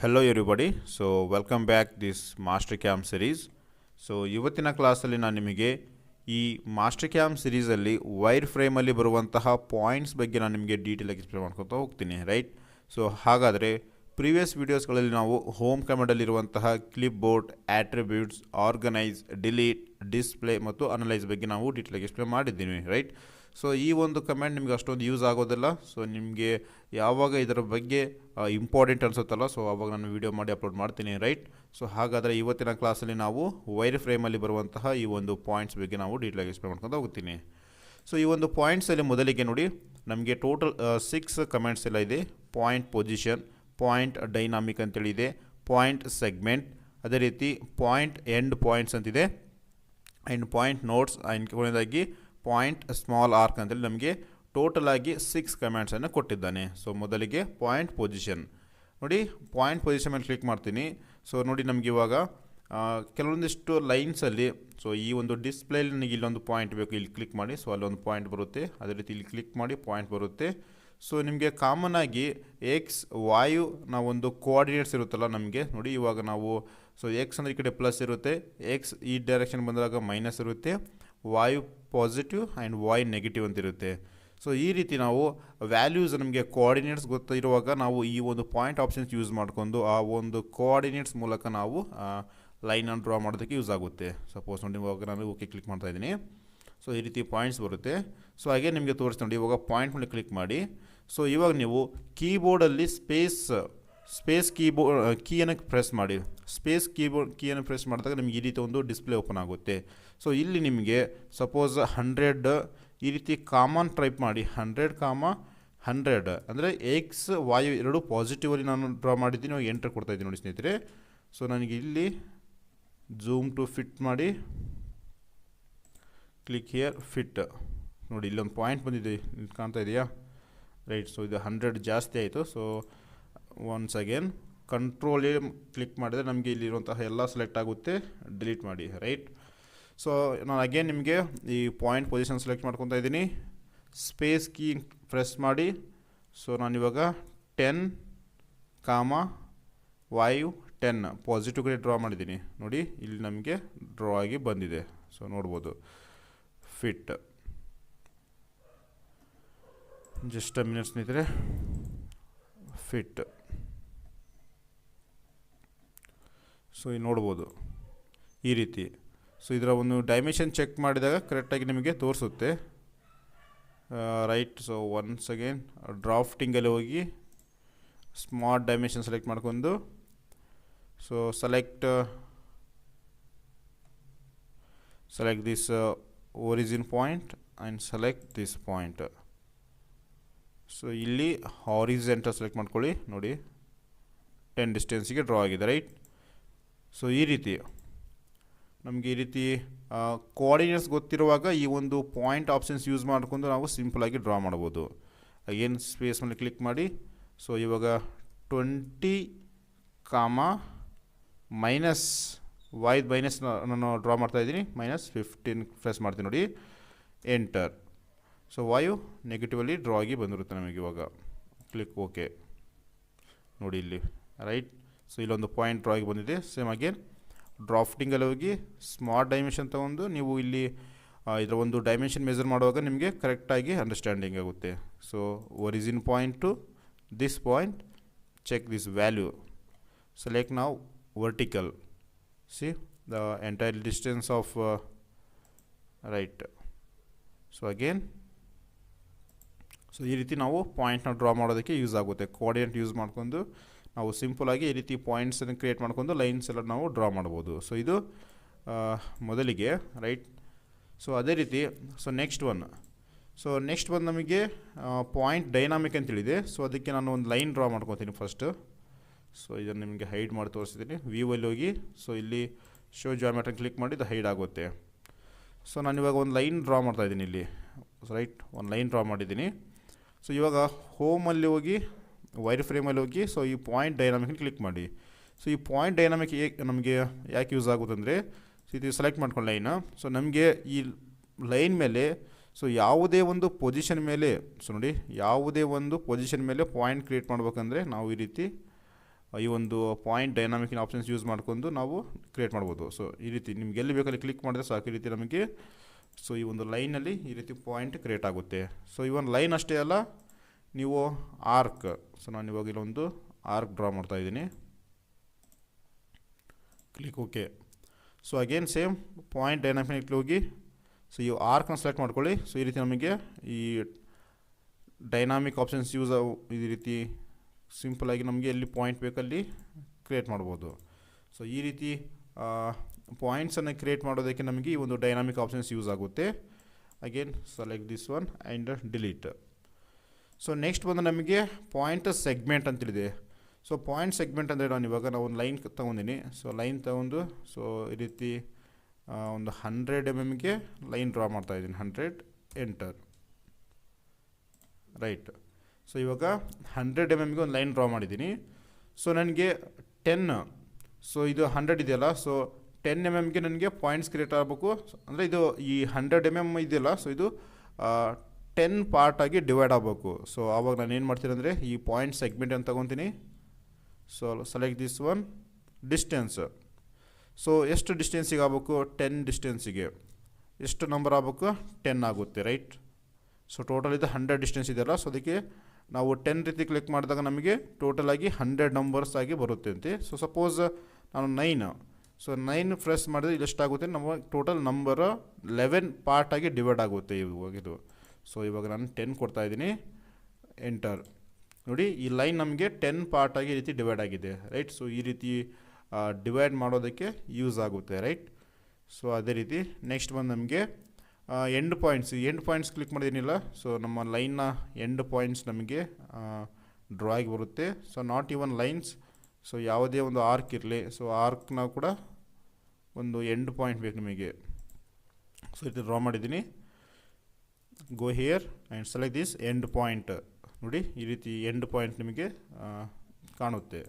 Hello everybody. So welcome back this Master Camp series. So ಇವತ್ತಿನ ಕ್ಲಾಸಲ್ಲಿ ನಾನು ನಿಮಗೆ ಈ ಮಾಸ್ಟರ್ ಕ್ಯಾಮ್ ಸೀರೀಸಲ್ಲಿ ವೈರ್ ಫ್ರೇಮಲ್ಲಿ ಬರುವಂತಹ ಪಾಯಿಂಟ್ಸ್ ಬಗ್ಗೆ ನಾನು ನಿಮಗೆ ಡೀಟೇಲ್ ಆಗಿ ಎಕ್ಸ್ಪ್ಲೇನ್ ಮಾಡ್ಕೊತಾ ಹೋಗ್ತೀನಿ ರೈಟ್. ಸೊ ಹಾಗಾದರೆ ಪ್ರೀವಿಯಸ್ ವೀಡಿಯೋಸ್ಗಳಲ್ಲಿ ನಾವು ಹೋಮ್ ಕಮಾಂಡಲ್ಲಿರುವಂತಹ clipboard, attributes, organise, delete, display ಮತ್ತು ಅನಲೈಸ್ ಬಗ್ಗೆ ನಾವು ಡೀಟೇಲ್ ಆಗಿ ಎಕ್ಸ್ಪ್ಲೇನ್ ಮಾಡಿದ್ದೀವಿ ರೈಟ್. ಸೊ ಈ ಒಂದು ಕಮೆಂಟ್ ನಿಮಗೆ ಅಷ್ಟೊಂದು ಯೂಸ್ ಆಗೋದಿಲ್ಲ. ಸೊ ನಿಮಗೆ ಯಾವಾಗ ಇದರ ಬಗ್ಗೆ ಇಂಪಾರ್ಟೆಂಟ್ ಅನಿಸುತ್ತಲ್ಲ, ಸೊ ಆವಾಗ ನಾನು ವೀಡಿಯೋ ಮಾಡಿ ಅಪ್ಲೋಡ್ ಮಾಡ್ತೀನಿ ರೈಟ್. ಸೊ ಹಾಗಾದರೆ ಇವತ್ತಿನ ಕ್ಲಾಸಲ್ಲಿ ನಾವು ವೈರ್ ಫ್ರೇಮಲ್ಲಿ ಬರುವಂತಹ ಈ ಒಂದು ಪಾಯಿಂಟ್ಸ್ ಬಗ್ಗೆ ನಾವು ಡೀಟೇಲಾಗಿ ಎಕ್ಸ್ಪ್ಲೇನ್ ಮಾಡ್ಕೊಂಡು ಹೋಗ್ತೀನಿ. ಸೊ ಈ ಒಂದು ಪಾಯಿಂಟ್ಸಲ್ಲಿ ಮೊದಲಿಗೆ ನೋಡಿ, ನಮಗೆ ಟೋಟಲ್ 6 ಕಮೆಂಟ್ಸ್ ಎಲ್ಲ ಇದೆ. ಪಾಯಿಂಟ್ ಪೊಸಿಷನ್, ಪಾಯಿಂಟ್ ಡೈನಾಮಿಕ್ ಅಂತೇಳಿದೆ, ಪಾಯಿಂಟ್ ಸೆಗ್ಮೆಂಟ್, ಅದೇ ರೀತಿ ಪಾಯಿಂಟ್ ಎಂಡ್ ಪಾಯಿಂಟ್ಸ್ ಅಂತಿದೆ, ಆ್ಯಂಡ್ ಪಾಯಿಂಟ್ ನೋಟ್ಸ್, ಆ್ಯಂಡ್ ಕೊನೆಯದಾಗಿ ಪಾಯಿಂಟ್ ಸ್ಮಾಲ್ ಆರ್ಕ್ ಅಂತೇಳಿ ನಮಗೆ ಟೋಟಲ್ ಆಗಿ 6 ಕಮೆಂಟ್ಸನ್ನು ಕೊಟ್ಟಿದ್ದಾನೆ. ಸೊ ಮೊದಲಿಗೆ ಪಾಯಿಂಟ್ ಪೊಸಿಷನ್ ನೋಡಿ, ಪಾಯಿಂಟ್ ಪೊಸಿಷನ್ ಮೇಲೆ ಕ್ಲಿಕ್ ಮಾಡ್ತೀನಿ. ಸೊ ನೋಡಿ ನಮಗೆ ಇವಾಗ ಕೆಲವೊಂದಿಷ್ಟು ಲೈನ್ಸಲ್ಲಿ, ಸೊ ಈ ಒಂದು ಡಿಸ್ಪ್ಲೇಲಿ ನನಗೆ ಇಲ್ಲೊಂದು ಪಾಯಿಂಟ್ ಬೇಕು, ಇಲ್ಲಿ ಕ್ಲಿಕ್ ಮಾಡಿ. ಸೊ ಅಲ್ಲೊಂದು ಪಾಯಿಂಟ್ ಬರುತ್ತೆ, ಅದೇ ರೀತಿ ಇಲ್ಲಿ ಕ್ಲಿಕ್ ಮಾಡಿ ಪಾಯಿಂಟ್ ಬರುತ್ತೆ. ಸೊ ನಿಮಗೆ ಕಾಮನ್ ಆಗಿ ಎಕ್ಸ್ ವಾಯು ನಾವೊಂದು ಕೋಆರ್ಡಿನೇಟ್ಸ್ ಇರುತ್ತಲ್ಲ ನಮಗೆ ನೋಡಿ, ಇವಾಗ ನಾವು ಸೊ ಎಕ್ಸ್ ಅಂದರೆ ಈ ಕಡೆ ಪ್ಲಸ್ ಇರುತ್ತೆ, ಎಕ್ಸ್ ಈ ಡೈರೆಕ್ಷನ್ ಬಂದಾಗ ಮೈನಸ್ ಇರುತ್ತೆ, ವಾಯು ಪಾಸಿಟಿವ್ ಆ್ಯಂಡ್ ವಾಯು ನೆಗೆಟಿವ್ ಅಂತ ಇರುತ್ತೆ. ಸೊ ಈ ರೀತಿ ನಾವು ವ್ಯಾಲ್ಯೂಸ್ ನಮಗೆ ಕೋಆರ್ಡಿನೇಟ್ಸ್ ಗೊತ್ತಿರುವಾಗ ನಾವು ಈ ಒಂದು ಪಾಯಿಂಟ್ ಆಪ್ಷನ್ಸ್ ಯೂಸ್ ಮಾಡಿಕೊಂಡು ಆ ಒಂದು ಕೋಆರ್ಡಿನೇಟ್ಸ್ ಮೂಲಕ ನಾವು ಲೈನನ್ನು ಡ್ರಾ ಮಾಡೋದಕ್ಕೆ ಯೂಸ್ ಆಗುತ್ತೆ. ಸಪೋಸ್ ನೋಡಿ ಇವಾಗ ನಾನು ಓಕೆ ಕ್ಲಿಕ್ ಮಾಡ್ತಾ ಇದ್ದೀನಿ. ಸೊ ಈ ರೀತಿ ಪಾಯಿಂಟ್ಸ್ ಬರುತ್ತೆ. ಸೊ ಹಾಗೆ ನಿಮಗೆ ತೋರಿಸ್ತಾ ನೋಡಿ, ಇವಾಗ ಪಾಯಿಂಟ್ ಮೇಲೆ ಕ್ಲಿಕ್ ಮಾಡಿ. ಸೊ ಇವಾಗ ನೀವು ಕೀಬೋರ್ಡಲ್ಲಿ ಸ್ಪೇಸ್ ಕೀಯನ್ನು ಪ್ರೆಸ್ ಮಾಡಿ. ಸ್ಪೇಸ್ ಕೀಯನ್ನು ಪ್ರೆಸ್ ಮಾಡಿದಾಗ ನಿಮಗೆ ಈ ರೀತಿ ಒಂದು ಡಿಸ್ಪ್ಲೇ ಓಪನ್ ಆಗುತ್ತೆ. ಸೊ ಇಲ್ಲಿ ನಿಮಗೆ ಸಪೋಸ್ 100 ಈ ರೀತಿ ಕಾಮನ್ ಟೈಪ್ ಮಾಡಿ, 100, ಅಂದರೆ ಎಕ್ಸ್ ವಾಯು ಎರಡು ಪಾಸಿಟಿವಲ್ಲಿ ನಾನು ಡ್ರಾ ಮಾಡಿದ್ದೀನಿ. ಇವಾಗ ಎಂಟರ್ ಕೊಡ್ತಾ ಇದ್ದೀನಿ ನೋಡಿ ಸ್ನೇಹಿತರೆ. ಸೊ ನನಗೆ ಇಲ್ಲಿ ಝೂಮ್ ಟು ಫಿಟ್ ಮಾಡಿ, ಕ್ಲಿಕ್ ಹಿಯರ್ ಫಿಟ್ ನೋಡಿ, ಇಲ್ಲೊಂದು ಪಾಯಿಂಟ್ ಬಂದಿದೆ, ಕಾಣ್ತಾ ಇದೆಯಾ ರೈಟ್. ಸೊ ಇದು 100 ಜಾಸ್ತಿ ಆಯಿತು. So once again control click ಮಾಡಿದರೆ ನಮಗೆ ಇಲ್ಲಿರುವಂತಹ ಎಲ್ಲ ಸೆಲೆಕ್ಟ್ ಆಗುತ್ತೆ. ಡಿಲೀಟ್ ಮಾಡಿ ರೈಟ್. ಸೊ ನಾನು ಅಗೇನ್ ನಿಮಗೆ ಈ ಪಾಯಿಂಟ್ ಪೊಸಿಷನ್ ಸೆಲೆಕ್ಟ್ ಮಾಡ್ಕೊತಾ ಇದ್ದೀನಿ, ಸ್ಪೇಸ್ ಕೀ ಪ್ರೆಸ್ ಮಾಡಿ. ಸೊ ನಾನಿವಾಗ 10, ವಾಯು 10 ಪಾಸಿಟಿವ್ ಕಡೆ ಡ್ರಾ ಮಾಡಿದ್ದೀನಿ ನೋಡಿ, ಇಲ್ಲಿ ನಮಗೆ ಡ್ರಾ ಆಗಿ ಬಂದಿದೆ. ಸೊ ನೋಡ್ಬೋದು ಫಿಟ್. ಜಸ್ಟ್ ಅ ಮಿನಿಟ್ ಸ್ನೇಹಿತರೆ, ಫಿಟ್. ಸೊ ಇಲ್ಲಿ ನೋಡ್ಬೋದು ಈ ರೀತಿ. ಸೊ ಇದರ ಒಂದು ಡೈಮೆನ್ಷನ್ ಚೆಕ್ ಮಾಡಿದಾಗ ಕರೆಕ್ಟಾಗಿ ನಿಮಗೆ ತೋರಿಸುತ್ತೆ ರೈಟ್. ಸೊ ಒನ್ಸ್ ಅಗೇನ್ ಡ್ರಾಫ್ಟಿಂಗಲ್ಲಿ ಹೋಗಿ ಸ್ಮಾರ್ಟ್ ಡೈಮೆನ್ಷನ್ ಸೆಲೆಕ್ಟ್ ಮಾಡ್ಕೊಂಡು, so select this origin point and select this point. So ಇಲ್ಲಿ ಹಾರಿಜೆಂಟಲ್ ಸೆಲೆಕ್ಟ್ ಮಾಡ್ಕೊಳ್ಳಿ ನೋಡಿ, 10 ಡಿಸ್ಟೆನ್ಸಿಗೆ ಡ್ರಾ ಆಗಿದೆ ರೈಟ್. ಸೊ ಈ ರೀತಿ ನಮಗೆ ಈ ರೀತಿ ಕೋಆರ್ಡಿನೇಟ್ಸ್ ಗೊತ್ತಿರುವಾಗ ಈ ಒಂದು ಪಾಯಿಂಟ್ ಆಪ್ಷನ್ಸ್ ಯೂಸ್ ಮಾಡಿಕೊಂಡು ನಾವು ಸಿಂಪಲಾಗಿ ಡ್ರಾ ಮಾಡ್ಬೋದು. ಅಗೇನ್ ಸ್ಪೇಸ್ ಮೇಲೆ ಕ್ಲಿಕ್ ಮಾಡಿ. ಸೊ ಇವಾಗ 20, ಮೈನಸ್ ವಾಯ್ದು ಮೈನಸ್ ನಾನು ಡ್ರಾ ಮಾಡ್ತಾಯಿದ್ದೀನಿ, -15 ಪ್ರೆಸ್ ಮಾಡ್ತೀನಿ ನೋಡಿ, ಎಂಟರ್. ಸೊ ವಾಯು ನೆಗೆಟಿವಲ್ಲಿ ಡ್ರಾ ಆಗಿ ಬಂದಿರುತ್ತೆ ನಮಗೆ. ಇವಾಗ ಕ್ಲಿಕ್ ಓಕೆ ನೋಡಿ ಇಲ್ಲಿ ರೈಟ್. ಸೊ ಇಲ್ಲೊಂದು ಪಾಯಿಂಟ್ ಡ್ರಾ ಆಗಿ ಬಂದಿದೆ. ಸೇಮ್ ಅಗೇನ್ ಡ್ರಾಫ್ಟಿಂಗಲ್ಲಿ ಹೋಗಿ ಸ್ಮಾರ್ಟ್ ಡೈಮೆನ್ಷನ್ ತೊಗೊಂಡು ನೀವು ಇಲ್ಲಿ ಇದರ ಒಂದು ಡೈಮೆನ್ಷನ್ ಮೆಜರ್ ಮಾಡುವಾಗ ನಿಮಗೆ ಕರೆಕ್ಟಾಗಿ ಅಂಡರ್ಸ್ಟ್ಯಾಂಡಿಂಗ್ ಆಗುತ್ತೆ. So origin point to this point, check this value, select ನಾವು vertical, see the entire distance of right. So again so ಈ ರೀತಿ ನಾವು ಪಾಯಿಂಟ್ನ ಡ್ರಾ ಮಾಡೋದಕ್ಕೆ ಯೂಸ್ ಆಗುತ್ತೆ. ಕೋಆರ್ಡಿನೇಟ್ ಯೂಸ್ ಮಾಡ್ಕೊಂಡು ನಾವು ಸಿಂಪಲಾಗಿ ಈ ರೀತಿ ಪಾಯಿಂಟ್ಸನ್ನು ಕ್ರಿಯೇಟ್ ಮಾಡ್ಕೊಂಡು ಲೈನ್ಸ್ ಎಲ್ಲ ನಾವು ಡ್ರಾ ಮಾಡ್ಬೋದು. ಸೊ ಇದು ಮೊದಲಿಗೆ ರೈಟ್. ಸೊ ಅದೇ ರೀತಿ ಸೊ ನೆಕ್ಸ್ಟ್ ಒನ್ ನಮಗೆ ಪಾಯಿಂಟ್ ಡೈನಾಮಿಕ್ ಅಂತೇಳಿದೆ. ಸೊ ಅದಕ್ಕೆ ನಾನು ಒಂದು ಲೈನ್ ಡ್ರಾ ಮಾಡ್ಕೊತೀನಿ ಫಸ್ಟು. ಸೊ ಇದನ್ನು ನಿಮಗೆ ಹೈಡ್ ಮಾಡಿ ತೋರಿಸ್ತೀನಿ. ವ್ಯೂವಲ್ಲಿ ಹೋಗಿ ಸೊ ಇಲ್ಲಿ ಶೋ ಜಾಮೆಟ್ರಿ ಕ್ಲಿಕ್ ಮಾಡಿ ಇದು ಹೈಡ್ ಆಗುತ್ತೆ. ಸೊ ನಾನಿವಾಗ ಒಂದು ಲೈನ್ ಡ್ರಾ ಮಾಡ್ತಾಯಿದ್ದೀನಿ ಇಲ್ಲಿ ರೈಟ್, ಒಂದು ಲೈನ್ ಡ್ರಾ ಮಾಡಿದ್ದೀನಿ. ಸೊ ಇವಾಗ ಹೋಮಲ್ಲಿ ಹೋಗಿ ವೈರ್ ಫ್ರೇಮಲ್ಲಿ ಹೋಗಿ ಸೊ ಈ ಪಾಯಿಂಟ್ ಡೈನಾಮಿಕ್ನ ಕ್ಲಿಕ್ ಮಾಡಿ. ಸೊ ಈ ಪಾಯಿಂಟ್ ಡೈನಾಮಿಕ್ ನಮಗೆ ಯಾಕೆ ಯೂಸ್ ಆಗುತ್ತೆ ಅಂದರೆ, ಸೊ ಇದು ಸೆಲೆಕ್ಟ್ ಮಾಡ್ಕೊಂಡು ಲೈನು. ಸೊ ನಮಗೆ ಈ ಲೈನ್ ಮೇಲೆ ಸೊ ಯಾವುದೇ ಒಂದು ಪೊಸಿಷನ್ ಮೇಲೆ, ಸೊ ನೋಡಿ ಯಾವುದೇ ಒಂದು ಪೊಸಿಷನ್ ಮೇಲೆ ಪಾಯಿಂಟ್ ಕ್ರಿಯೇಟ್ ಮಾಡಬೇಕಂದ್ರೆ ನಾವು ಈ ರೀತಿ ಈ ಒಂದು ಪಾಯಿಂಟ್ ಡೈನಾಮಿಕ್ನ ಆಪ್ಷನ್ಸ್ ಯೂಸ್ ಮಾಡ್ಕೊಂಡು ನಾವು ಕ್ರಿಯೇಟ್ ಮಾಡ್ಬೋದು. ಸೊ ಈ ರೀತಿ ನಿಮ್ಗೆ ಎಲ್ಲಿ ಬೇಕಲ್ಲಿ ಕ್ಲಿಕ್ ಮಾಡಿದ್ರೆ ಸಾಕು, ಈ ರೀತಿ ನಮಗೆ ಸೊ ಈ ಒಂದು ಲೈನಲ್ಲಿ ಈ ರೀತಿ ಪಾಯಿಂಟ್ ಕ್ರಿಯೇಟ್ ಆಗುತ್ತೆ. ಸೊ ಈ ಒಂದು ಲೈನ್ ಅಷ್ಟೇ ಅಲ್ಲ, ನೀವು ಆರ್ಕ್, ಸೊ ನಾನು ಇವಾಗ ಇಲ್ಲೊಂದು ಆರ್ಕ್ ಡ್ರಾ ಮಾಡ್ತಾ ಇದ್ದೀನಿ, click okay. So again same point dynamically ಹೋಗಿ ಸೊ ಈ ಆರ್ಕ್ನ ಸೆಲೆಕ್ಟ್ ಮಾಡ್ಕೊಳ್ಳಿ. ಸೊ ಈ ರೀತಿ ನಮಗೆ ಈ ಡೈನಾಮಿಕ್ ಆಪ್ಷನ್ಸ್ ಯೂಸ್ ಈ ರೀತಿ ಸಿಂಪಲಾಗಿ ನಮಗೆ ಎಲ್ಲಿ ಪಾಯಿಂಟ್ ಬೇಕಲ್ಲಿ ಕ್ರಿಯೇಟ್ ಮಾಡ್ಬೋದು. ಸೊ ಈ ರೀತಿ ಪಾಯಿಂಟ್ಸನ್ನು ಕ್ರಿಯೇಟ್ ಮಾಡೋದಕ್ಕೆ ನಮಗೆ ಈ ಒಂದು ಡೈನಾಮಿಕ್ ಆಪ್ಷನ್ಸ್ ಯೂಸ್ ಆಗುತ್ತೆ. Again select this one and delete. So next ಬಂದು ನಮಗೆ ಪಾಯಿಂಟ್ ಸೆಗ್ಮೆಂಟ್ ಅಂತೇಳಿದೆ. ಸೊ ಪಾಯಿಂಟ್ ಸೆಗ್ಮೆಂಟ್ ಅಂದರೆ ನಾವು ಒಂದು ಲೈನ್ ತೊಗೊಂಡಿನಿ. ಸೊ ಲೈನ್ ತೊಗೊಂಡು ಸೊ ಈ ರೀತಿ ಒಂದು 100 mm ಲೈನ್ ಡ್ರಾ ಮಾಡ್ತಾಯಿದ್ದೀನಿ, 100 ಎಂಟರ್ ರೈಟ್. ಸೊ ಇವಾಗ 100 mm ಒಂದು ಲೈನ್ ಡ್ರಾ ಮಾಡಿದ್ದೀನಿ. ಸೊ ನನಗೆ 10, ಸೊ ಇದು 100 ಇದೆಯಲ್ಲ, ಸೊ 10 mm ನನಗೆ ಪಾಯಿಂಟ್ಸ್ ಕ್ರಿಯೇಟ್ ಆಗಬೇಕು. ಅಂದರೆ ಇದು ಈ 100 mm ಇದೆಯಲ್ಲ, ಸೊ ಇದು 10 ಪಾರ್ಟಾಗಿ ಡಿವೈಡ್ ಆಗಬೇಕು. ಸೊ ಆವಾಗ ನಾನು ಏನು ಮಾಡ್ತೀನಿ ಅಂದರೆ ಈ ಪಾಯಿಂಟ್ ಸೆಗ್ಮೆಂಟ್ ಅಂತ ತೊಗೊತೀನಿ. So select this one distance. So ಎಷ್ಟು ಡಿಸ್ಟೆನ್ಸಿಗೆ ಆಗಬೇಕು? 10 ಡಿಸ್ಟೆನ್ಸಿಗೆ ಎಷ್ಟು ನಂಬರ್ ಆಗಬೇಕು? 10 ಆಗುತ್ತೆ ರೈಟ್. ಸೊ ಟೋಟಲ್ ಇದು 100 ಡಿಸ್ಟೆನ್ಸ್ ಇದೆಯಲ್ಲ, ಸೊ ಅದಕ್ಕೆ ನಾವು 10 ರೀತಿ ಕ್ಲಿಕ್ ಮಾಡಿದಾಗ ನಮಗೆ ಟೋಟಲಾಗಿ 100 ನಂಬರ್ಸ್ ಆಗಿ ಬರುತ್ತೆ ಅಂತೆ. ಸೊ ಸಪೋಸ್ ನಾನು 9, ಸೊ 9 ಪ್ರೆಸ್ ಮಾಡಿದ್ರೆ ಇಲ್ಲಿ ಎಷ್ಟಾಗುತ್ತೆ? ನಮ್ಮ ಟೋಟಲ್ ನಂಬರ್ 11 ಪಾರ್ಟಾಗಿ ಡಿವೈಡ್ ಆಗುತ್ತೆ ಇವಾಗ ಇದು. ಸೊ ಇವಾಗ ನಾನು 10 ಕೊಡ್ತಾಯಿದ್ದೀನಿ, ಎಂಟರ್. ನೋಡಿ ಈ ಲೈನ್ ನಮಗೆ 10 ಪಾರ್ಟಾಗಿ ಈ ರೀತಿ ಡಿವೈಡ್ ಆಗಿದೆ ರೈಟ್. ಸೊ ಈ ರೀತಿ ಡಿವೈಡ್ ಮಾಡೋದಕ್ಕೆ ಯೂಸ್ ಆಗುತ್ತೆ ರೈಟ್. ಸೊ ಅದೇ ರೀತಿ ನೆಕ್ಸ್ಟ್ ಬಂದು ನಮಗೆ ಎಂಡ್ ಪಾಯಿಂಟ್ಸ್ ಕ್ಲಿಕ್ ಮಾಡೋದೇನಿಲ್ಲ. ಸೊ ನಮ್ಮ ಲೈನ್ನ ಎಂಡ್ ಪಾಯಿಂಟ್ಸ್ ನಮಗೆ ಡ್ರಾ ಆಗಿ ಬರುತ್ತೆ. So not even lines, so ಯಾವುದೇ ಒಂದು ಆರ್ಕ್ ಇರಲಿ, ಸೊ ಆರ್ಕ್ನ ಕೂಡ ಒಂದು ಎಂಡ್ ಪಾಯಿಂಟ್ ಬೇಕು ನಿಮಗೆ. ಸೊ ಇದು ಡ್ರಾ ಮಾಡಿದ್ದೀನಿ. ಗೋ here and select this end point. ನೋಡಿ ಈ ರೀತಿ ಎಂಡ್ ಪಾಯಿಂಟ್ ನಿಮಗೆ ಕಾಣುತ್ತೆ.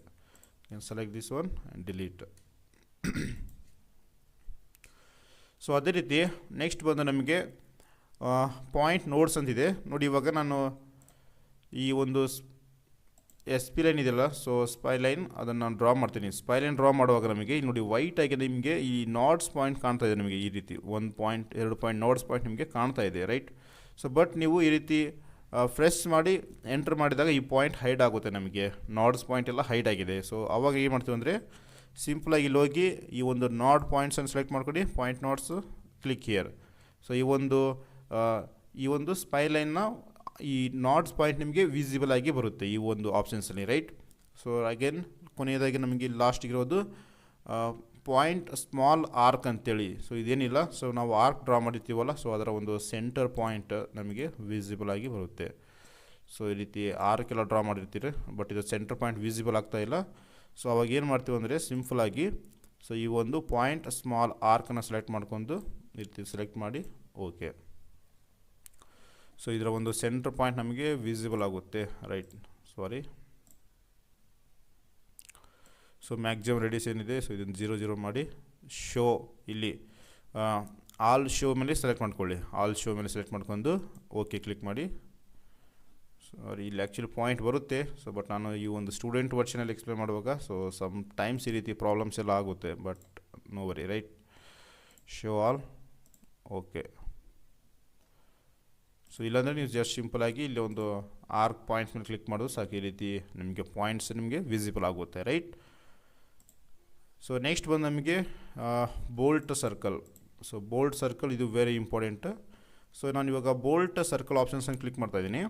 Select this one and delete. So ಅದೇ ರೀತಿ ನೆಕ್ಸ್ಟ್ ಬಂದು ನಮಗೆ ಪಾಯಿಂಟ್ ನೋಡ್ಸ್ ಅಂತಿದೆ. ನೋಡಿ ಇವಾಗ ನಾನು ಈ ಒಂದು SP ಲೈನ್ ಇದೆಯಲ್ಲ, ಸೊ ಸ್ಪೈ ಲೈನ್ ಅದನ್ನು ನಾನು ಡ್ರಾ ಮಾಡ್ತೀನಿ. ಸ್ಪೈ ಲೈನ್ ಡ್ರಾ ಮಾಡುವಾಗ ನಮಗೆ ನೋಡಿ ವೈಟ್ ಆಗಿ ನಿಮಗೆ ಈ ನೋಡ್ಸ್ ಪಾಯಿಂಟ್ ಕಾಣ್ತಾ ಇದೆ. ನಿಮಗೆ ಈ ರೀತಿ 1 ಪಾಯಿಂಟ್ 2 ಪಾಯಿಂಟ್ ನೋಡ್ಸ್ ಪಾಯಿಂಟ್ ನಿಮಗೆ ಕಾಣ್ತಾ ಇದೆ ರೈಟ್. ಸೊ ಬಟ್ ನೀವು ಈ ರೀತಿ ಫ್ರೆಶ್ ಮಾಡಿ ಎಂಟ್ರ್ ಮಾಡಿದಾಗ ಈ ಪಾಯಿಂಟ್ ಹೈಡ್ ಆಗುತ್ತೆ, ನಮಗೆ ನೋಡ್ಸ್ ಪಾಯಿಂಟ್ ಎಲ್ಲ ಹೈಡ್ ಆಗಿದೆ. ಸೊ ಆವಾಗ ಏನು ಮಾಡ್ತೀವಿ ಅಂದರೆ ಸಿಂಪಲಾಗಿ ಇಲ್ಲಿ ಹೋಗಿ ಈ ಒಂದು ನಾಡ್ ಪಾಯಿಂಟ್ಸನ್ನು ಸೆಲೆಕ್ಟ್ ಮಾಡ್ಕೊಂಡು point notes click here. So ಈ ಒಂದು ಸ್ಪೈ ಲೈನ್ನ ಈ ನಾಡ್ಸ್ ಪಾಯಿಂಟ್ ನಿಮಗೆ ವಿಸಿಬಲ್ ಆಗಿ ಬರುತ್ತೆ ಈ ಒಂದು ಆಪ್ಷನ್ಸಲ್ಲಿ ರೈಟ್. ಸೊ ಅಗೇನ್ ಕೊನೆಯದಾಗಿ ನಮಗೆ ಲಾಸ್ಟಿಗಿರೋದು ಪಾಯಿಂಟ್ ಸ್ಮಾಲ್ ಆರ್ಕ್ ಅಂತೇಳಿ. ಸೊ ಇದೇನಿಲ್ಲ, ಸೊ ನಾವು ಆರ್ಕ್ ಡ್ರಾ ಮಾಡಿರ್ತೀವಲ್ಲ, ಸೊ ಅದರ ಒಂದು ಸೆಂಟರ್ ಪಾಯಿಂಟ್ ನಮಗೆ ವಿಸಿಬಲ್ ಆಗಿ ಬರುತ್ತೆ. ಸೊ ಈ ರೀತಿ ಆರ್ಕ್ ಎಲ್ಲ ಡ್ರಾ ಮಾಡಿರ್ತೀರಿ, ಬಟ್ ಇದು ಸೆಂಟರ್ ಪಾಯಿಂಟ್ ವಿಸಿಬಲ್ ಆಗ್ತಾಯಿಲ್ಲ. ಸೊ ಅವಾಗ ಏನು ಮಾಡ್ತೀವಿ ಅಂದರೆ ಸಿಂಪಲಾಗಿ ಸೊ ಈ ಒಂದು ಪಾಯಿಂಟ್ ಸ್ಮಾಲ್ ಆರ್ಕನ್ನು ಸೆಲೆಕ್ಟ್ ಮಾಡ್ಕೊಂಡು ಈ ರೀತಿ ಸೆಲೆಕ್ಟ್ ಮಾಡಿ ಓಕೆ. ಸೊ ಇದರ ಒಂದು ಸೆಂಟರ್ ಪಾಯಿಂಟ್ ನಮಗೆ ವಿಸಿಬಲ್ ಆಗುತ್ತೆ ರೈಟ್. ಸೊ ಮ್ಯಾಕ್ಸಿಮಮ್ ರೇಡಿಯಸ್ ಏನಿದೆ, ಸೊ ಇದನ್ನು 0 ಮಾಡಿ ಶೋ ಇಲ್ಲಿ ಆಲ್ ಶೋ ಮೇಲೆ ಸೆಲೆಕ್ಟ್ ಮಾಡ್ಕೊಳ್ಳಿ. ಆಲ್ ಶೋ ಮೇಲೆ ಸೆಲೆಕ್ಟ್ ಮಾಡ್ಕೊಂಡು ಓಕೆ ಕ್ಲಿಕ್ ಮಾಡಿ. ಇಲ್ಲಿ ಆ್ಯಕ್ಚುಲಿ ಪಾಯಿಂಟ್ ಬರುತ್ತೆ. ಸೊ ಬಟ್ ನಾನು ಈ ಒಂದು ಸ್ಟೂಡೆಂಟ್ ವರ್ಷನಲ್ಲಿ ಎಕ್ಸ್ಪ್ಲೇನ್ ಮಾಡುವಾಗ ಸೊ ಸಮ್ ಟೈಮ್ಸ್ ಈ ರೀತಿ ಪ್ರಾಬ್ಲಮ್ಸ್ ಎಲ್ಲ ಆಗುತ್ತೆ, but no worry right. Show all okay. So ಇಲ್ಲಾಂದರೆ ನೀವು ಜಸ್ಟ್ ಸಿಂಪಲಾಗಿ ಇಲ್ಲಿ ಒಂದು ಆರ್ಕ್ ಪಾಯಿಂಟ್ಸ್ ಮೇಲೆ ಕ್ಲಿಕ್ ಮಾಡೋದು ಸಾಕು. ಈ ರೀತಿ ನಿಮಗೆ ಪಾಯಿಂಟ್ಸ್ ನಿಮಗೆ ವಿಸಿಬಲ್ ಆಗುತ್ತೆ ರೈಟ್. ಸೊ ನೆಕ್ಸ್ಟ್ ಬಂದು ನಮಗೆ bolt circle. So bolt circle ಇದು ವೆರಿ ಇಂಪಾರ್ಟೆಂಟ್. ಸೊ ನಾನು ಇವಾಗ ಬೋಲ್ಟ್ ಸರ್ಕಲ್ ಆಪ್ಷನ್ಸನ್ನು ಕ್ಲಿಕ್ ಮಾಡ್ತಾಯಿದ್ದೀನಿ.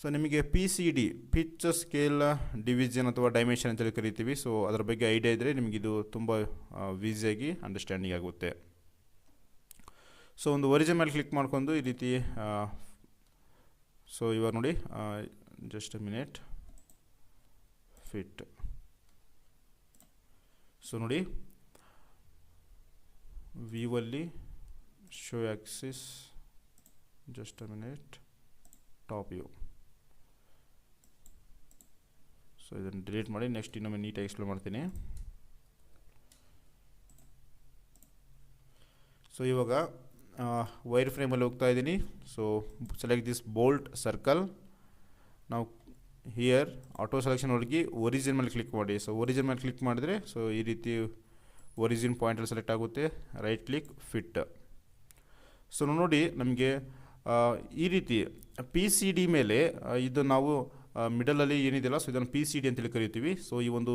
ಸೊ ನಿಮಗೆ PCD ಪಿಚ್ ಸ್ಕೇಲ್ ಡಿವಿಷನ್ ಅಥವಾ ಡೈಮೆನ್ಷನ್ ಅಂತೇಳಿ ಕರಿತೀವಿ. ಸೊ ಅದರ ಬಗ್ಗೆ ಐಡಿಯಾ ಇದ್ದರೆ ನಿಮಗಿದು ತುಂಬ ಈಸಿಯಾಗಿ ಅಂಡರ್ಸ್ಟ್ಯಾಂಡಿಂಗ್ ಆಗುತ್ತೆ. ಸೊ ಒಂದು ಒರಿಜಿನ್ ಮೇಲೆ ಕ್ಲಿಕ್ ಮಾಡ್ಕೊಂಡು ಈ ರೀತಿ ಸೊ ಇವಾಗ ನೋಡಿ just a minute fit. So ನೋಡಿ ವ್ಯೂವಲ್ಲಿ show axis just a minute top view. So ಇದನ್ನು ಡಿಲೀಟ್ ಮಾಡಿ ನೆಕ್ಸ್ಟ್ ಇನ್ನೊಮ್ಮೆ ನೀಟಾಗಿ ಎಕ್ಸ್ಪ್ಲೇನ್ ಮಾಡ್ತೀನಿ. ಸೊ ಇವಾಗ ವೈರ್ ಫ್ರೇಮಲ್ಲಿ ಹೋಗ್ತಾ ಇದ್ದೀನಿ. So select this bolt circle. ನಾವು ಹಿಯರ್ ಆಟೋ ಸೆಲೆಕ್ಷನ್ ಹೋಗಿ ಒರಿಜಿನ್ ಮೇಲೆ ಕ್ಲಿಕ್ ಮಾಡಿ. ಸೊ ಒರಿಜಿನ್ ಮೇಲೆ ಕ್ಲಿಕ್ ಮಾಡಿದ್ರೆ ಸೊ ಈ ರೀತಿ ಒರಿಜಿನ್ ಪಾಯಿಂಟಲ್ಲಿ ಸೆಲೆಕ್ಟ್ ಆಗುತ್ತೆ. Right click fit. ಸೊ ನೋಡಿ ನಮಗೆ ಈ ರೀತಿ ಪಿ ಸಿ ಡಿ ಮೇಲೆ ಇದು ನಾವು ಮಿಡಲಲ್ಲಿ ಏನಿದೆಯಲ್ಲ ಸೊ ಇದನ್ನು ಪಿ ಸಿ ಡಿ ಅಂತೇಳಿ ಕರಿತೀವಿ. ಸೊ ಈ ಒಂದು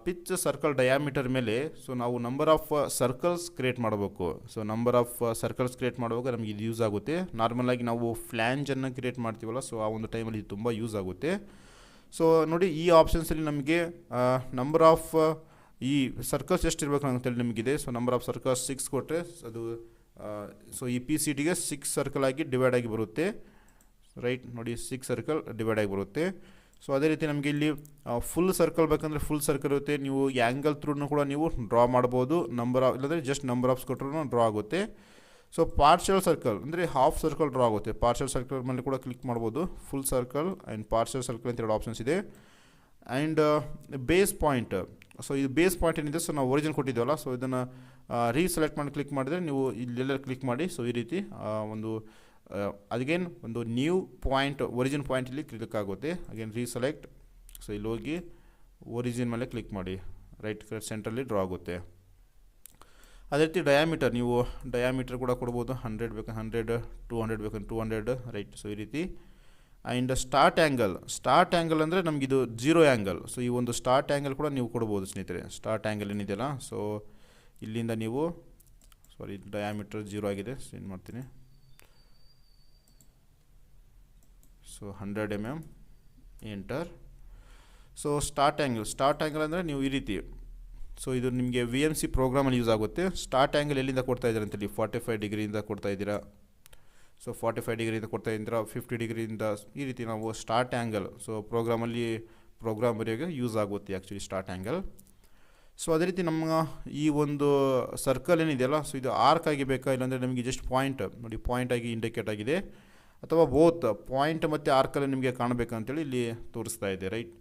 ಪಿಚ್ ಸರ್ಕಲ್ ಡಯಾಮೀಟರ್ ಮೇಲೆ ಸೊ ನಾವು ನಂಬರ್ ಆಫ್ ಸರ್ಕಲ್ಸ್ ಕ್ರಿಯೇಟ್ ಮಾಡಬೇಕು. So number of circles create ಮಾಡುವಾಗ ನಮಗೆ ಇದು ಯೂಸ್ ಆಗುತ್ತೆ. ನಾರ್ಮಲಾಗಿ ನಾವು ಫ್ಲ್ಯಾಂಜನ್ನು ಕ್ರಿಯೇಟ್ ಮಾಡ್ತೀವಲ್ಲ ಸೊ ಆ ಒಂದು ಟೈಮಲ್ಲಿ ಇದು ತುಂಬ ಯೂಸ್ ಆಗುತ್ತೆ. ಸೊ ನೋಡಿ ಈ ಆಪ್ಷನ್ಸಲ್ಲಿ ನಮಗೆ ನಂಬರ್ ಆಫ್ ಈ ಸರ್ಕಲ್ಸ್ ಎಷ್ಟು ಇರಬೇಕು ಅಂತೇಳಿ ನಿಮಗಿದೆ. ಸೊ ನಂಬರ್ ಆಫ್ ಸರ್ಕಲ್ಸ್ 6 ಕೊಟ್ಟರೆ ಅದು ಸೊ ಈ ಪಿ ಸಿ ಡಿಗೆ 6 ಸರ್ಕಲ್ ಆಗಿ ಡಿವೈಡ್ ಆಗಿ ಬರುತ್ತೆ. ರೈಟ್ ನೋಡಿ 6 ಸರ್ಕಲ್ ಡಿವೈಡ್ ಆಗಿ ಬರುತ್ತೆ. ಸೊ ಅದೇ ರೀತಿ ನಮಗೆ ಇಲ್ಲಿ ಫುಲ್ ಸರ್ಕಲ್ ಬೇಕಂದರೆ ಫುಲ್ ಸರ್ಕಲ್ ಇರುತ್ತೆ. ನೀವು ಆ್ಯಂಗಲ್ ಥ್ರೂನು ಕೂಡ ನೀವು ಡ್ರಾ ಮಾಡ್ಬೋದು. ನಂಬರ್ ಆಫ್ ಇಲ್ಲಾಂದರೆ ಜಸ್ಟ್ ನಂಬರ್ ಆಫ್ಸ್ ಕೊಟ್ಟರು ಡ್ರಾ ಆಗುತ್ತೆ. ಸೊ ಪಾರ್ಷಿಯಲ್ ಸರ್ಕಲ್ ಅಂದರೆ ಹಾಫ್ ಸರ್ಕಲ್ ಡ್ರಾ ಆಗುತ್ತೆ. ಪಾರ್ಷಿಯಲ್ ಸರ್ಕಲ್ ಮೇಲೆ ಕೂಡ ಕ್ಲಿಕ್ ಮಾಡ್ಬೋದು. Full circle and partial circle ಅಂತ 2 ಆಪ್ಷನ್ಸ್ ಇದೆ. And base point. ಸೊ ಇದು ಬೇಸ್ ಪಾಯಿಂಟ್ ಏನಿದೆ ಸೊ ನಾವು ಒರಿಜಿನ್ ಕೊಟ್ಟಿದ್ದೇವಲ್ಲ ಸೊ ಇದನ್ನು ರೀಸೆಲೆಕ್ಟ್ ಮಾಡಿ ಕ್ಲಿಕ್ ಮಾಡಿದರೆ ನೀವು ಇಲ್ಲೆಲ್ಲ ಕ್ಲಿಕ್ ಮಾಡಿ ಸೊ ಈ ರೀತಿ ಒಂದು ಅಗೇನ್ ಒಂದು ನ್ಯೂ ಪಾಯಿಂಟ್ ಒರಿಜಿನ್ ಪಾಯಿಂಟ್ ಇಲ್ಲಿ ಕ್ಲಿಕ್ ಆಗುತ್ತೆ. ಅಗೇನ್ ರೀಸೆಲೆಕ್ಟ್. ಸೊ ಇಲ್ಲಿ ಹೋಗಿ ಒರಿಜಿನ್ ಮೇಲೆ ಕ್ಲಿಕ್ ಮಾಡಿ. ರೈಟ್ ಸೆಂಟ್ರಲ್ಲಿ ಡ್ರಾ ಆಗುತ್ತೆ. ಅದೇ ರೀತಿ ಡಯಾಮೀಟರ್ ನೀವು ಡಯಾಮೀಟರ್ ಕೂಡ ಕೊಡ್ಬೋದು. 100 ಬೇಕು 100, 200 ಬೇಕು 200. ರೈಟ್ ಸೊ ಈ ರೀತಿ. ಆ್ಯಂಡ್ ಸ್ಟಾರ್ಟ್ ಆ್ಯಂಗಲ್ ಅಂದರೆ ನಮಗಿದು 0 ಆ್ಯಂಗಲ್. ಸೊ ಈ ಒಂದು ಸ್ಟಾರ್ಟ್ ಆ್ಯಂಗಲ್ ಕೂಡ ನೀವು ಕೊಡ್ಬೋದು ಸ್ನೇಹಿತರೆ. ಸ್ಟಾರ್ಟ್ ಆ್ಯಂಗಲ್ ಏನಿದೆಯಲ್ಲ ಸೊ ಇಲ್ಲಿಂದ ನೀವು ಸಾರಿ ಡಯಾಮೀಟರ್ 0 ಆಗಿದೆ. ಸೊ ಏನು ಮಾಡ್ತೀನಿ so 100 mm enter. So start angle ಅಂದರೆ ನೀವು ಈ ರೀತಿ ಸೊ ಇದು ನಿಮಗೆ VMC ಪ್ರೋಗ್ರಾಮಲ್ಲಿ ಯೂಸ್ ಆಗುತ್ತೆ. ಸ್ಟಾರ್ಟ್ ಆ್ಯಂಗಲ್ ಎಲ್ಲಿಂದ ಕೊಡ್ತಾ ಇದ್ದೀರಾ ಅಂತೇಳಿ 45 ಡಿಗ್ರಿಯಿಂದ ಕೊಡ್ತಾ ಇದ್ದೀರಾ. ಸೊ 45 ಡಿಗ್ರಿಯಿಂದ ಕೊಡ್ತಾ ಇದ್ದೀರಾ, 50 ಡಿಗ್ರಿಯಿಂದ ಈ ರೀತಿ ನಾವು ಸ್ಟಾರ್ಟ್ ಆ್ಯಂಗಲ್ ಸೊ ಪ್ರೋಗ್ರಾಮ್ ಬರೆಯೋಕ್ಕೆ ಯೂಸ್ ಆಗುತ್ತೆ ಆ್ಯಕ್ಚುಲಿ ಸ್ಟಾರ್ಟ್ ಆ್ಯಂಗಲ್. ಸೊ ಅದೇ ರೀತಿ ನಮ್ಮ ಈ ಒಂದು ಸರ್ಕಲ್ ಏನಿದೆಯಲ್ಲ ಸೊ ಇದು ಆರ್ಕ್ ಆಗಿ ಬೇಕಾ ಇಲ್ಲಾಂದರೆ ನಮಗೆ ಜಸ್ಟ್ ಪಾಯಿಂಟ್ ನೋಡಿ ಪಾಯಿಂಟ್ ಆಗಿ ಇಂಡಿಕೇಟ್ ಆಗಿದೆ, ಅಥವಾ ಬೋತ್ ಪಾಯಿಂಟ್ ಮತ್ತು ಆರ್ಕಲ್ಲಿ ನಿಮಗೆ ಕಾಣಬೇಕಂತೇಳಿ ಇಲ್ಲಿ ತೋರಿಸ್ತಾ ಇದೆ. ರೈಟ್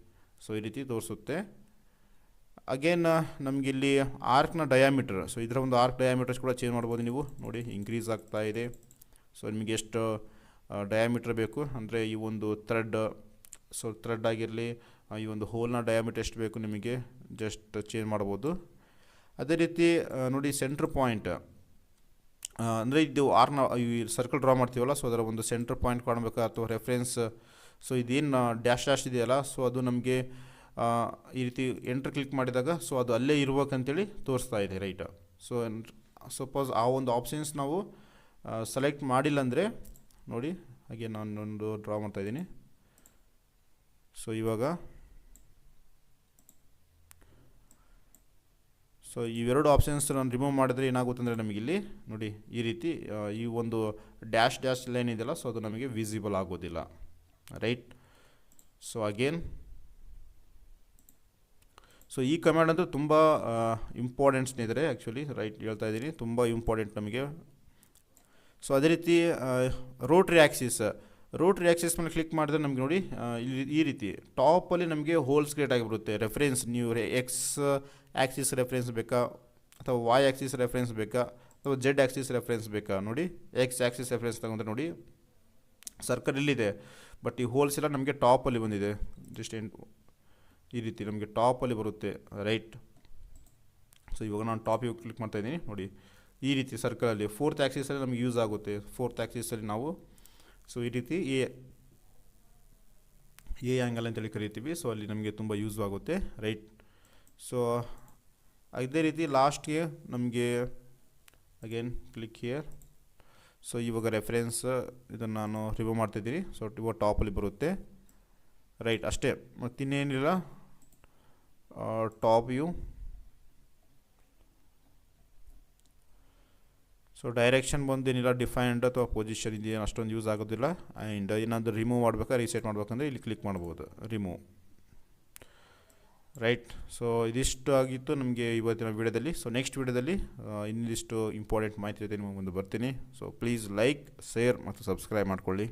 ಸೊ ಈ ರೀತಿ ತೋರಿಸುತ್ತೆ. ಅಗೇನ್ ನಮಗಿಲ್ಲಿ ಆರ್ಕ್ನ ಡಯಾಮೀಟರ್ ಸೊ ಇದರ ಒಂದು ಆರ್ಕ್ ಡಯಾಮೀಟರ್ಸ್ ಕೂಡ ಚೇಂಜ್ ಮಾಡ್ಬೋದು. ನೀವು ನೋಡಿ ಇನ್ಕ್ರೀಸ್ ಆಗ್ತಾ ಇದೆ. ಸೊ ನಿಮಗೆ ಎಷ್ಟು ಡಯಾಮೀಟರ್ ಬೇಕು ಅಂದರೆ ಈ ಒಂದು ಥ್ರೆಡ್ ಆಗಿರಲಿ ಈ ಒಂದು ಹೋಲ್ನ ಡಯಾಮೀಟರ್ ಎಷ್ಟು ಬೇಕು ನಿಮಗೆ ಜಸ್ಟ್ ಚೇಂಜ್ ಮಾಡ್ಬೋದು. ಅದೇ ರೀತಿ ನೋಡಿ ಸೆಂಟ್ರ್ ಪಾಯಿಂಟ್ ಅಂದರೆ ಇದು ಈ ಸರ್ಕಲ್ ಡ್ರಾ ಮಾಡ್ತೀವಲ್ಲ ಸೊ ಅದರ ಒಂದು ಸೆಂಟ್ರ್ ಪಾಯಿಂಟ್ ಕಾಣಬೇಕು ಅಥವಾ ರೆಫರೆನ್ಸ್. ಸೊ ಇದೇನು ಡ್ಯಾಶ್ ಇದೆಯಲ್ಲ ಸೊ ಅದು ನಮಗೆ ಈ ರೀತಿ ಎಂಟ್ರ್ ಕ್ಲಿಕ್ ಮಾಡಿದಾಗ ಸೊ ಅದು ಅಲ್ಲೇ ಇರ್ಬೇಕಂತೇಳಿ ತೋರಿಸ್ತಾ ಇದೆ. ರೈಟ್ ಸೊ ಸಪೋಸ್ ಆ ಒಂದು ಆಪ್ಷನ್ಸ್ ನಾವು ಸೆಲೆಕ್ಟ್ ಮಾಡಿಲ್ಲ ಅಂದರೆ ನೋಡಿ ಹಾಗೆ ನಾನೊಂದು ಡ್ರಾ ಮಾಡ್ತಾಯಿದ್ದೀನಿ. ಸೊ ಇವಾಗ ಸೊ ಇವೆರಡು ಆಪ್ಷನ್ಸ್ ನಾನು ರಿಮೂವ್ ಮಾಡಿದ್ರೆ ಏನಾಗುತ್ತೆ ಅಂದರೆ ನಮಗಿಲ್ಲಿ ನೋಡಿ ಈ ರೀತಿ ಈ ಒಂದು ಡ್ಯಾಶ್ ಲೈನ್ ಇದೆಯಲ್ಲ ಸೊ ಅದು ನಮಗೆ ವಿಸಿಬಲ್ ಆಗೋದಿಲ್ಲ. ರೈಟ್ ಸೊ ಅಗೇನ್ ಸೊ ಈ ಕಮಾಂಡ್ ಅಂತೂ ತುಂಬ ಇಂಪಾರ್ಟೆಂಟ್ ಸ್ನೇಹಿತರೆ ಆ್ಯಕ್ಚುಲಿ. ರೈಟ್ ಹೇಳ್ತಾ ಇದ್ದೀನಿ ತುಂಬ ಇಂಪಾರ್ಟೆಂಟ್ ನಮಗೆ. ಸೊ ಅದೇ ರೀತಿ ರೋಟ್ರಿ ಆ್ಯಕ್ಸಿಸ್ ಮೇಲೆ ಕ್ಲಿಕ್ ಮಾಡಿದ್ರೆ ನಮಗೆ ನೋಡಿ ಇಲ್ಲಿ ಈ ರೀತಿ ಟಾಪಲ್ಲಿ ನಮಗೆ ಹೋಲ್ಸ್ ಕ್ರಿಯೇಟ್ ಆಗಿಬಿಡುತ್ತೆ. ರೆಫರೆನ್ಸ್ ನೀವು ಎಕ್ಸ್ ಆ್ಯಕ್ಸಿಸ್ ರೆಫರೆನ್ಸ್ ಬೇಕಾ ಅಥವಾ ವೈ ಆ್ಯಕ್ಸಿಸ್ ರೆಫರೆನ್ಸ್ ಬೇಕಾ ಅಥವಾ ಜೆಡ್ ಆ್ಯಕ್ಸಿಸ್ ರೆಫರೆನ್ಸ್ ಬೇಕಾ. ನೋಡಿ ಎಕ್ಸ್ ಆ್ಯಕ್ಸಿಸ್ ರೆಫರೆನ್ಸ್ ತಗೊಂಡ್ರೆ ನೋಡಿ ಸರ್ಕಲ್ ಇಲ್ಲಿದೆ ಬಟ್ ಈ ಹೋಲ್ಸ್ ಎಲ್ಲ ನಮಗೆ ಟಾಪಲ್ಲಿ ಬಂದಿದೆ. ಜಸ್ಟ್ ಈ ರೀತಿ ನಮಗೆ ಟಾಪಲ್ಲಿ ಬರುತ್ತೆ. ರೈಟ್ ಸೊ ಇವಾಗ ನಾನು ಟಾಪಿಗೆ ಕ್ಲಿಕ್ ಮಾಡ್ತಾಯಿದ್ದೀನಿ. ನೋಡಿ ಈ ರೀತಿ ಸರ್ಕಲಲ್ಲಿ 4th ಆ್ಯಕ್ಸಿಸಲ್ಲಿ ನಮಗೆ ಯೂಸ್ ಆಗುತ್ತೆ. 4th ಆ್ಯಕ್ಸಿಸಲ್ಲಿ ನಾವು ಸೊ ಈ ರೀತಿ ಎ ಆ್ಯಂಗಲ್ ಅಂತೇಳಿ ಕರಿತೀವಿ. ಸೊ ಅಲ್ಲಿ ನಮಗೆ ತುಂಬ ಯೂಸ್ ಆಗುತ್ತೆ. ರೈಟ್ ಸೊ ಅದೇ ರೀತಿ ಲಾಸ್ಟ್ಗೆ ನಮಗೆ ಅಗೇನ್ ಕ್ಲಿಕ್ ಹಿಯರ್. ಸೊ ಇವಾಗ ರೆಫರೆನ್ಸ್ ಇದನ್ನು ನಾನು ರಿಮೂವ್ ಮಾಡ್ತಾಯಿದ್ದೀನಿ. ಸೊ ಇವಾಗ ಟಾಪಲ್ಲಿ ಬರುತ್ತೆ. ರೈಟ್ ಅಷ್ಟೇ ಮತ್ತಿನ್ನೇನಿಲ್ಲ. ಟಾಪ್ ವ್ಯೂ ಸೊ ಡೈರೆಕ್ಷನ್ ಬಂದೇನಿಲ್ಲ ಡಿಫೈನ್ಡ್ ಅಥವಾ ಪೊಸಿಷನ್ ಇದೆಯೋ ಅಷ್ಟೊಂದು ಯೂಸ್ ಆಗೋದಿಲ್ಲ. ಆ್ಯಂಡ್ ಏನಾದರೂ ರಿಮೂವ್ ಮಾಡಬೇಕಾ ರೀಸೆಟ್ ಮಾಡ್ಬೇಕಂದ್ರೆ ಇಲ್ಲಿ ಕ್ಲಿಕ್ ಮಾಡ್ಬೋದು ರಿಮೂವ್. ರೈಟ್ ಸೊ ಇದಿಷ್ಟು ಆಗಿತ್ತು ನಮಗೆ ಇವತ್ತಿನ ವಿಡಿಯೋದಲ್ಲಿ. ಸೊ ನೆಕ್ಸ್ಟ್ ವಿಡಿಯೋದಲ್ಲಿ ಇನ್ನಿಷ್ಟು ಇಂಪಾರ್ಟೆಂಟ್ ಮಾಹಿತಿ ಜೊತೆ ನಿಮಗೆ ಮುಂದೆ ಬರ್ತೀನಿ. ಸೊ ಪ್ಲೀಸ್ ಲೈಕ್, ಶೇರ್ ಮತ್ತು ಸಬ್ಸ್ಕ್ರೈಬ್ ಮಾಡ್ಕೊಳ್ಳಿ.